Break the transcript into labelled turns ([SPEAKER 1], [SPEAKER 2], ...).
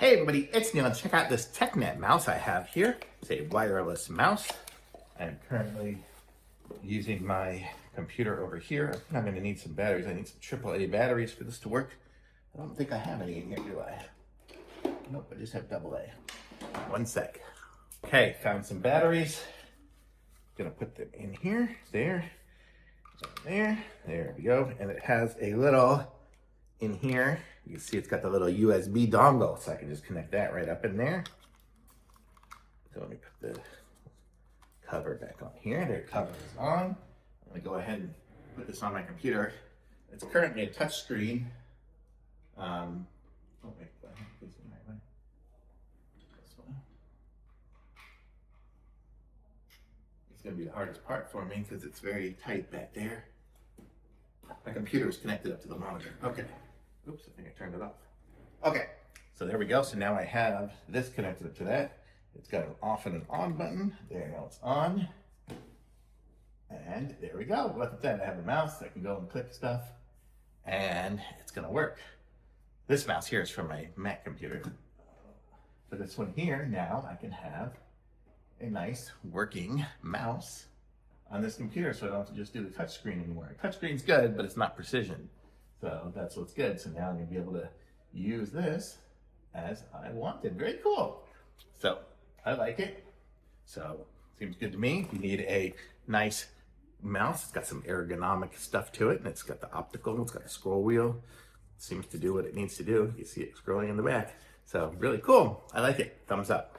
[SPEAKER 1] Hey everybody, it's Neil. Check out this TECKNET mouse I have here. It's a wireless mouse. I'm currently using my computer over here. I think I'm going to need some batteries. I need some AAA batteries for this to work. I don't think I have any in here, do I? Nope, I just have AA. One sec. Okay, found some batteries. Gonna put them in here, there we go. And it has a little in here. You can see it's got the little USB dongle, so I can just connect that right up in there. So let me put the cover back on here. The cover is on. I'm gonna go ahead and put this on my computer. It's currently a touch screen. Oh wait, this one right way. This one. It's gonna be the hardest part for me because it's very tight back there. My computer is connected up to the monitor. Okay. Oops, I think I turned it off. Okay, so there we go. So now I have this connected up to that. It's got an off and an on button. There, now it's on. And there we go. Look at that. I have a mouse. I can go and click stuff. And it's going to work. This mouse here is from my Mac computer. For this one here, now I can have a nice working mouse on this computer, so I don't have to just do the touch screen anymore. Touch screen's good, but it's not precision. So that's what's good. So now I'm gonna be able to use this as I wanted. Very cool. So I like it. So seems good to me. You need a nice mouse. It's got some ergonomic stuff to it, and it's got the optical, it's got a scroll wheel. It seems to do what it needs to do. You see it scrolling in the back. So really cool. I like it. Thumbs up.